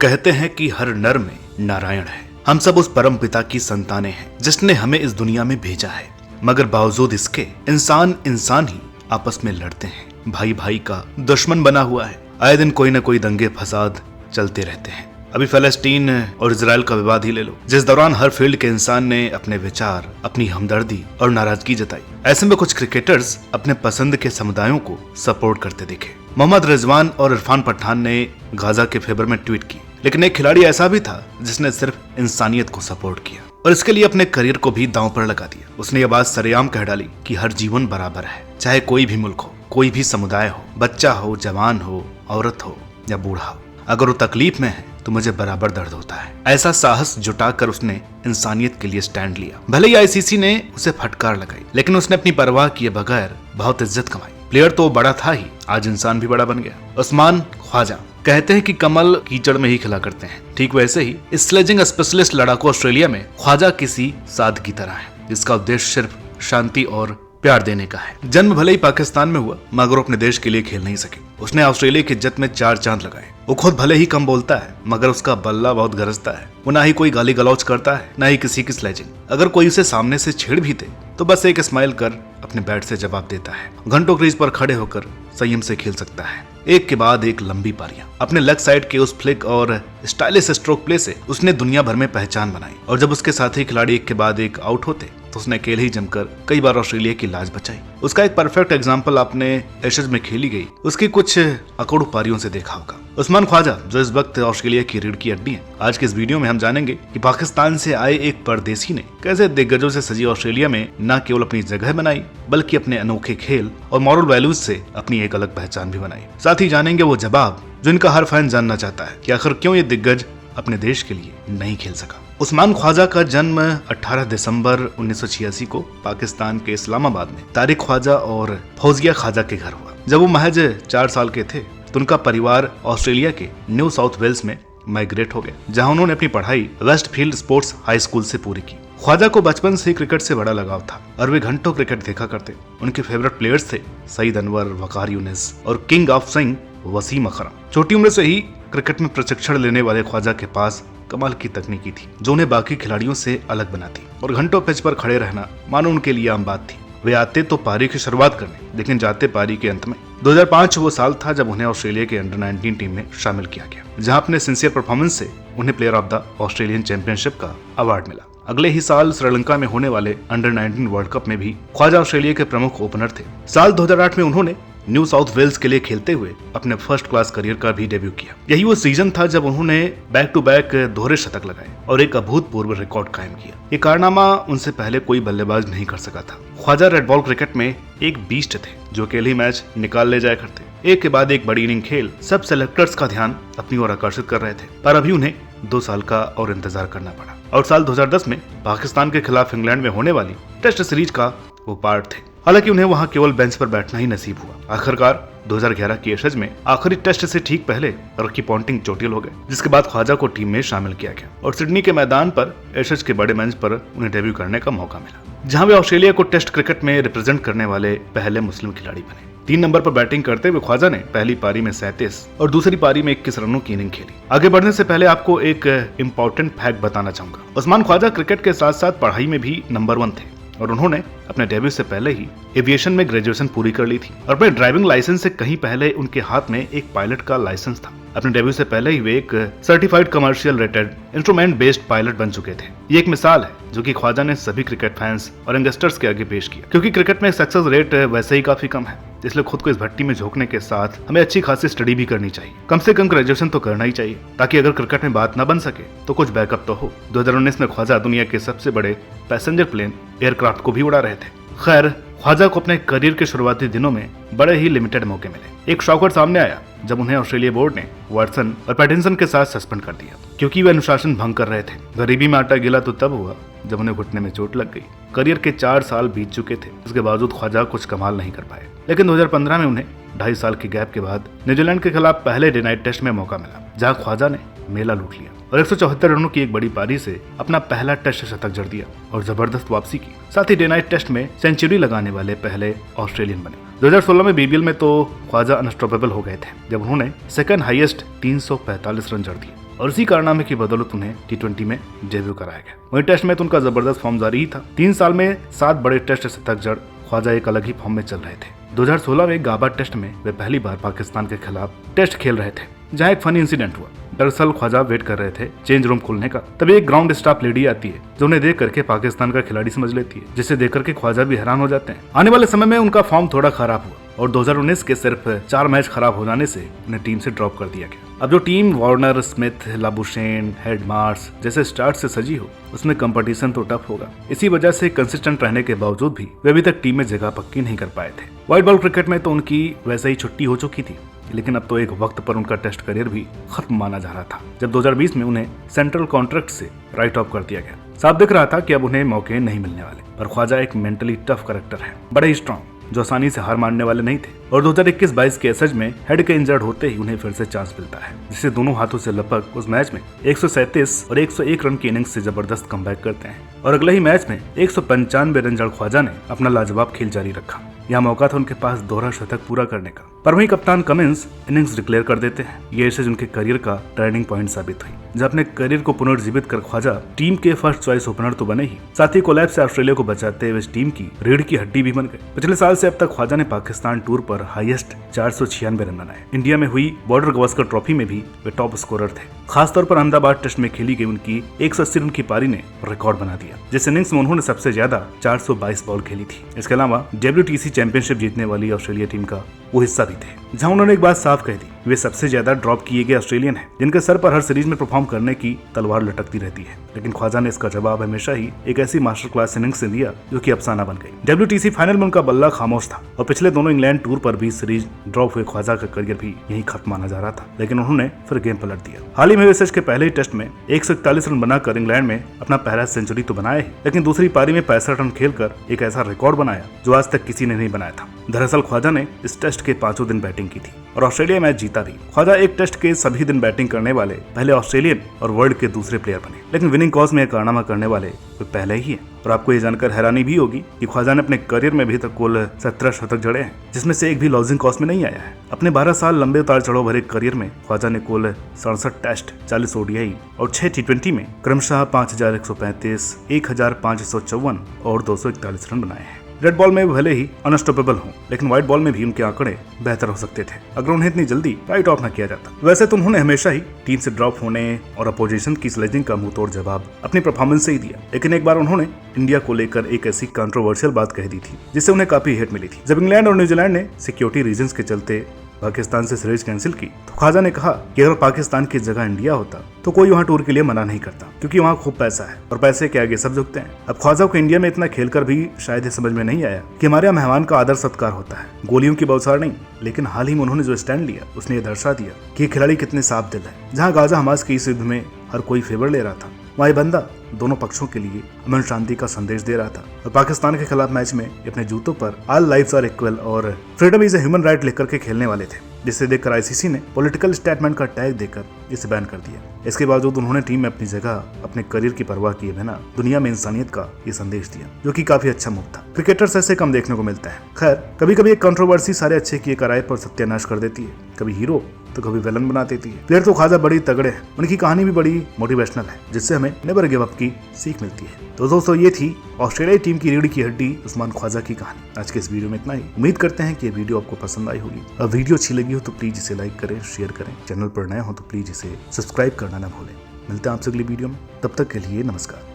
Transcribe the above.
कहते हैं कि हर नर में नारायण है। हम सब उस परम पिता की संतानें हैं जिसने हमें इस दुनिया में भेजा है, मगर बावजूद इसके इंसान ही आपस में लड़ते हैं। भाई भाई का दुश्मन बना हुआ है। आए दिन कोई न कोई दंगे फसाद चलते रहते हैं। अभी फलस्तीन और इजराइल का विवाद ही ले लो, जिस दौरान हर फील्ड के इंसान ने अपने विचार, अपनी हमदर्दी और नाराजगी जताई। ऐसे में कुछ क्रिकेटर्स अपने पसंद के समुदायों को सपोर्ट करते दिखे। मोहम्मद रिजवान और इरफान पठान ने गाजा के फेवर में ट्वीट की, लेकिन एक खिलाड़ी ऐसा भी था जिसने सिर्फ इंसानियत को सपोर्ट किया और इसके लिए अपने करियर को भी दांव पर लगा दिया। उसने ये बात सरेआम कह डाली कि हर जीवन बराबर है, चाहे कोई भी मुल्क हो, कोई भी समुदाय हो, बच्चा हो, जवान हो, औरत हो या बूढ़ा हो। अगर वो तकलीफ में है तो मुझे बराबर दर्द होता है। ऐसा साहस जुटाकर उसने इंसानियत के लिए स्टैंड लिया। भले ही आईसीसी ने उसे फटकार लगाई, लेकिन उसने अपनी परवाह किए बगैर बहुत इज्जत कमाई। प्लेयर तो बड़ा था ही, आज इंसान भी बड़ा बन गया। उस्मान ख्वाजा कहते हैं कि कमल कीचड़ में ही खिला करते हैं, ठीक वैसे ही इस स्लेजिंग स्पेशलिस्ट लड़ाकू ऑस्ट्रेलिया में ख्वाजा किसी साध की तरह है, जिसका उद्देश्य सिर्फ शांति और प्यार देने का है। जन्म भले ही पाकिस्तान में हुआ, मगर अपने देश के लिए खेल नहीं सके। उसने ऑस्ट्रेलिया की इज्जत में 4 चांद लगाए। वो खुद भले ही कम बोलता है, मगर उसका बल्ला बहुत गरजता है। वो ना ही कोई गाली गलौज करता है, ना ही किसी की स्लेजिंग। अगर कोई उसे सामने से छेड़ भी दे तो बस एक स्माइल कर अपने बैट से जवाब देता है। घंटों क्रीज पर खड़े होकर संयम से खेल सकता है। एक के बाद एक लंबी पारियां। अपने लेग साइड के उस फ्लिक और स्टाइलिश स्ट्रोक प्ले से उसने दुनिया भर में पहचान बनाई। और जब उसके साथी खिलाड़ी एक के बाद एक आउट होते तो उसने अकेले ही जमकर कई बार ऑस्ट्रेलिया की लाज बचाई। उसका एक परफेक्ट एग्जाम्पल आपने एशेज में खेली गई उसकी कुछ अकड़ू पारियों से देखा होगा। उस्मान ख्वाजा, जो इस वक्त ऑस्ट्रेलिया की रीढ़ की हड्डी है। आज के इस वीडियो में हम जानेंगे कि पाकिस्तान से आए एक परदेसी ने कैसे दिग्गजों से सजी ऑस्ट्रेलिया में न केवल अपनी जगह बनाई, बल्कि अपने अनोखे खेल और मॉरल वैल्यूज से अपनी एक अलग पहचान भी बनाई। साथ ही जानेंगे वो जवाब जो इनका हर फैन जानना चाहता है कि आखिर क्यों ये दिग्गज अपने देश के लिए नहीं खेल सका। उस्मान ख्वाजा का जन्म 18 दिसंबर 1986 को पाकिस्तान के इस्लामाबाद में तारिक ख्वाजा और फौजिया ख्वाजा के घर हुआ। जब वो महज 4 साल के थे तो उनका परिवार ऑस्ट्रेलिया के न्यू साउथ वेल्स में माइग्रेट हो गए, जहां उन्होंने अपनी पढ़ाई वेस्टफील्ड स्पोर्ट्स हाई स्कूल से पूरी की। ख्वाजा को बचपन से क्रिकेट से बड़ा लगाव था और वे घंटों क्रिकेट देखा करते। उनके फेवरेट प्लेयर्स थे सईद अनवर, वकार यूनिस और किंग ऑफ स्विंग वसीम अकरम। छोटी उम्र से ही क्रिकेट में प्रशिक्षण लेने वाले ख्वाजा के पास कमाल की तकनीकी थी, जो उन्हें बाकी खिलाड़ियों से अलग बनाती। और घंटों पिच पर खड़े रहना मानो उनके लिए आम बात थी। वे आते तो पारी की शुरुआत करने, लेकिन जाते पारी के अंत में। 2005 वो साल था जब उन्हें ऑस्ट्रेलिया के अंडर 19 टीम में शामिल किया गया, जहां अपने सिंसियर परफॉर्मेंस से उन्हें player of the Australian championship का अवार्ड मिला। अगले ही साल श्रीलंका में होने वाले अंडर 19 वर्ल्ड कप में भी ख्वाजा ऑस्ट्रेलिया के प्रमुख ओपनर थे। साल 2008 में उन्होंने न्यू साउथ वेल्स के लिए खेलते हुए अपने फर्स्ट क्लास करियर का भी डेब्यू किया। यही वो सीजन था जब उन्होंने बैक टू बैक दोहरे शतक लगाए और एक अभूतपूर्व रिकॉर्ड कायम किया। ये कारनामा उनसे पहले कोई बल्लेबाज नहीं कर सका था। ख्वाजा रेड बॉल क्रिकेट में एक बीस्ट थे, जो अकेले ही मैच निकाल ले जाया करते। एक के बाद एक बड़ी इनिंग खेल सब सेलेक्टर्स का ध्यान अपनी ओर आकर्षित कर रहे थे, पर अभी उन्हें 2 साल का और इंतजार करना पड़ा। और साल 2010 में पाकिस्तान के खिलाफ इंग्लैंड में होने वाली टेस्ट सीरीज का वो पार्ट थे। हालांकि उन्हें वहां केवल बेंच पर बैठना ही नसीब हुआ। आखिरकार 2011 की एशेज में आखिरी टेस्ट से ठीक पहले रॉकी पॉन्टिंग चोटिल हो गए, जिसके बाद ख्वाजा को टीम में शामिल किया गया और सिडनी के मैदान पर एशेज के बड़े मंच पर उन्हें डेब्यू करने का मौका मिला, जहां वे ऑस्ट्रेलिया को टेस्ट क्रिकेट में रिप्रेजेंट करने वाले पहले मुस्लिम खिलाड़ी बने। 3 नंबर पर बैटिंग करते हुए ख्वाजा ने पहली पारी में 37 और दूसरी पारी में 21 रनों की इनिंग खेली। आगे बढ़ने से पहले आपको एक इम्पोर्टेंट फैक्ट बताना चाहूंगा। उस्मान ख्वाजा क्रिकेट के साथ साथ पढ़ाई में भी नंबर 1 थे और उन्होंने अपने डेब्यू से पहले ही एविएशन में ग्रेजुएशन पूरी कर ली थी और अपने ड्राइविंग लाइसेंस से कहीं पहले उनके हाथ में एक पायलट का लाइसेंस था। अपने डेब्यू से पहले ही वे एक certified commercial rated instrument based pilot बन चुके थे। ये एक मिसाल है जो कि ख्वाजा ने सभी क्रिकेट फैंस और यंगस्टर्स के आगे पेश किया, क्योंकि क्रिकेट में सक्सेस रेट वैसे ही काफी कम है, इसलिए खुद को इस भट्टी में झोंकने के साथ हमें अच्छी खासी स्टडी भी करनी चाहिए। कम से कम ग्रेजुएशन तो करना ही चाहिए, ताकि अगर क्रिकेट में बात न बन सके तो कुछ बैकअप तो हो। 2019 में ख्वाजा दुनिया के सबसे बड़े पैसेंजर प्लेन एयरक्राफ्ट को भी उड़ा रहे थे। खैर, ख्वाजा को अपने करियर के शुरुआती दिनों में बड़े ही लिमिटेड मौके मिले। एक शॉकर सामने आया जब उन्हें ऑस्ट्रेलिया बोर्ड ने वाटसन और पैटिंसन के साथ सस्पेंड कर दिया, क्योंकि वे अनुशासन भंग कर रहे थे। गरीबी में आटा गिला तो तब हुआ जब उन्हें घुटने में चोट लग गई। करियर के 4 साल बीत चुके थे, उसके बावजूद ख्वाजा कुछ कमाल नहीं कर पाए। लेकिन 2015 में उन्हें 2.5 साल के गैप के बाद न्यूजीलैंड के खिलाफ पहले डे नाइट टेस्ट में मौका मिला, जहां ख्वाजा ने मेला लूट लिया और 174 रनों की एक बड़ी पारी से अपना पहला टेस्ट शतक जड़ दिया और जबरदस्त वापसी की। साथ ही डे नाइट टेस्ट में सेंचुरी लगाने वाले पहले ऑस्ट्रेलियन बने। 2016 में बीबीएल में तो ख्वाजा अनस्टॉपेबल हो गए थे, जब उन्होंने सेकंड हाईएस्ट 345 रन जड़ दिए और इसी कारनामे की बदौलत उन्हें T20 में डेब्यू कराया गया। वहीं टेस्ट में तो उनका जबरदस्त फॉर्म जारी ही था। 3 साल में 7 बड़े टेस्ट शतक जड़ ख्वाजा एक अलग ही फॉर्म में चल रहे थे। 2016 में गाबा टेस्ट में वे पहली बार पाकिस्तान के खिलाफ टेस्ट खेल रहे थे, जहां एक फनी इंसिडेंट हुआ। दरअसल ख्वाजा वेट कर रहे थे चेंज रूम खुलने का, तभी एक ग्राउंड स्टाफ लेडी आती है जो उन्हें देख करके पाकिस्तान का खिलाड़ी समझ लेती है, जिसे देख करके ख्वाजा भी हैरान हो जाते हैं। आने वाले समय में उनका फॉर्म थोड़ा खराब हुआ और 2019 के सिर्फ 4 मैच खराब हो जाने से उन्हें टीम से ड्रॉप कर दिया गया। अब जो team Warner, Smith, Labuschagne, head Mars जैसे स्टार्ट से सजी हो, उसमें कंपटीशन तो टफ होगा। इसी वजह से कंसिस्टेंट रहने के बावजूद भी वे अभी तक टीम में जगह पक्की नहीं कर पाए थे। व्हाइट बॉल क्रिकेट में तो उनकी वैसे ही छुट्टी हो चुकी थी, लेकिन अब तो एक वक्त पर उनका टेस्ट करियर भी खत्म माना जा रहा था, जब 2020 में उन्हें सेंट्रल कॉन्ट्रैक्ट से राइट ऑफ कर दिया गया। साफ दिख रहा था कि अब उन्हें मौके नहीं मिलने वाले। पर ख्वाजा एक मेंटली टफ कैरेक्टर है, बड़े ही स्ट्रॉन्ग, जो आसानी से हार मानने वाले नहीं थे। और 2021-22 के एसएज में हेड के इंजर्ड होते ही उन्हें फिर से चांस मिलता है, जिसे दोनों हाथों से लपक उस मैच में 137 और 101 रन की इनिंग्स से जबरदस्त कमबैक करते हैं। और अगले ही मैच में 195 रन जड़ ख्वाजा ने अपना लाजवाब खेल जारी रखा। यहाँ मौका था उनके पास दोहरा शतक पूरा करने का, पर वहीं कप्तान कमिंस इनिंग्स डिक्लेयर कर देते हैं। ये एसेज उनके करियर का टर्निंग पॉइंट साबित हुई, जब अपने करियर को पुनर्जीवित कर ख्वाजा टीम के फर्स्ट चॉइस ओपनर तो बने ही, साथ ही कोलैप्स से ऑस्ट्रेलिया को बचाते हुए इस टीम की रीढ़ की हड्डी भी बन गए। पिछले साल से अब तक ख्वाजा ने पाकिस्तान टूर पर हाईएस्ट 496 रन बनाए। इंडिया में हुई बॉर्डर गवास्कर ट्रॉफी में भी वे टॉप स्कोरर थे। खासतौर पर अहमदाबाद टेस्ट में खेली गई उनकी 180 रन की पारी ने रिकॉर्ड बना दिया, जिस इनिंग्स में उन्होंने सबसे ज्यादा 422 बॉल खेली थी। इसके अलावा WTC चैंपियनशिप जीतने वाली ऑस्ट्रेलिया टीम का वो हिस्सा भी थे, जहां उन्होंने एक बात साफ कह दी, वे सबसे ज्यादा ड्रॉप किए गए ऑस्ट्रेलियन हैं, जिनके सर पर हर सीरीज में परफॉर्म करने की तलवार लटकती रहती है। लेकिन ख्वाजा ने इसका जवाब हमेशा ही एक ऐसी मास्टर क्लास इनिंग्स से दिया जो कि अफसाना बन गई। WTC फाइनल में उनका बल्ला खामोश था और पिछले दोनों इंग्लैंड टूर पर भी सीरीज ड्रॉप हुए ख्वाजा का करियर भी यही खत्म माना जा रहा था, लेकिन उन्होंने फिर गेम पलट दिया। हाल ही में एसएज के पहले ही टेस्ट में 141 रन बनाकर इंग्लैंड में अपना पहला सेंचुरी तो बनाया ही, लेकिन दूसरी पारी में 65 रन खेलकर एक ऐसा रिकॉर्ड बनाया जो आज तक किसी ने नहीं बनाया था। दरअसल ख्वाजा ने इस टेस्ट के 5 दिन बैटिंग की थी और ऑस्ट्रेलिया मैच जीता भी। ख्वाजा एक टेस्ट के सभी दिन बैटिंग करने वाले पहले ऑस्ट्रेलियन और वर्ल्ड के दूसरे प्लेयर बने, लेकिन विनिंग कॉज में कारनामा करने वाले वे पहले ही है। और आपको ये जानकर हैरानी भी होगी कि ख्वाजा ने अपने करियर में भी तक कुल 17 शतक जड़े हैं, जिसमें से एक भी लॉजिंग कॉस्ट में नहीं आया है। अपने 12 साल लंबे उतार चढ़ाव भरे करियर में ख्वाजा ने कुल 67 टेस्ट, 40 ODI और 6 T20 में क्रमशः 5135, 1554 और 241 रन बनाए हैं। रेड बॉल में भले ही अनस्टॉपेबल हों, लेकिन व्हाइट बॉल में भी उनके आंकड़े बेहतर हो सकते थे अगर उन्हें इतनी जल्दी राइट ऑफ न किया जाता। वैसे तो उन्होंने हमेशा ही टीम से ड्रॉप होने और अपोजिशन की स्लेजिंग का मुंह तोड़ जवाब अपनी परफॉर्मेंस से ही दिया, लेकिन एक बार उन्होंने इंडिया को लेकर एक ऐसी कंट्रोवर्शियल बात कह दी थी जिससे उन्हें काफी हिट मिली थी। जब इंग्लैंड और न्यूजीलैंड ने सिक्योरिटी रीजंस के चलते पाकिस्तान से सीरीज कैंसिल की, तो ख्वाजा ने कहा कि अगर पाकिस्तान की जगह इंडिया होता तो कोई वहाँ टूर के लिए मना नहीं करता, क्योंकि वहाँ खूब पैसा है और पैसे के आगे सब झुकते हैं। अब ख्वाजा को इंडिया में इतना खेलकर भी शायद ये समझ में नहीं आया कि हमारे यहाँ मेहमान का आदर सत्कार होता है, गोलियों की बौछार नहीं। लेकिन हाल ही में उन्होंने जो स्टैंड लिया उसने ये दर्शा दिया कि खिलाड़ी कितने साफ दिल है। जहाँ गाजा हमास की इस युद्ध में हर कोई फेवर ले रहा था, वही बंदा दोनों पक्षों के लिए अमन शांति का संदेश दे रहा था। और पाकिस्तान के खिलाफ मैच में अपने जूतों पर ऑल लाइव्स आर इक्वल और freedom is a human right लिख करके खेलने वाले थे, जिसे देखकर ICC ने पॉलिटिकल स्टेटमेंट का टैग देकर इसे बैन कर दिया। इसके बावजूद उन्होंने टीम में अपनी जगह, अपने करियर की परवाह किए बिना दुनिया में इंसानियत का ये संदेश दिया, जो कि काफी अच्छा मूव था। क्रिकेटर्स ऐसे कम देखने को मिलता है। खैर, कभी कभी एक कंट्रोवर्सी सारे अच्छे किए कराए पर सत्यानाश कर देती है, कभी हीरो तो कभी विलन बना देती है। प्लेयर तो ख्वाजा बड़ी तगड़े हैं, उनकी कहानी भी बड़ी मोटिवेशनल है, जिससे हमें नेवर गिव अप की सीख मिलती है। तो दोस्तों, ये थी ऑस्ट्रेलियाई टीम की रीढ़ की हड्डी उस्मान ख्वाजा की कहानी। आज के इस वीडियो में इतना ही। उम्मीद करते हैं कि ये वीडियो आपको पसंद आई होगी। और वीडियो अच्छी लगी हो तो प्लीज इसे लाइक करें, शेयर करें। चैनल पर नए हो तो प्लीज इसे सब्सक्राइब करना ना भूलें। मिलते हैं आपसे अगली वीडियो में, तब तक के लिए नमस्कार।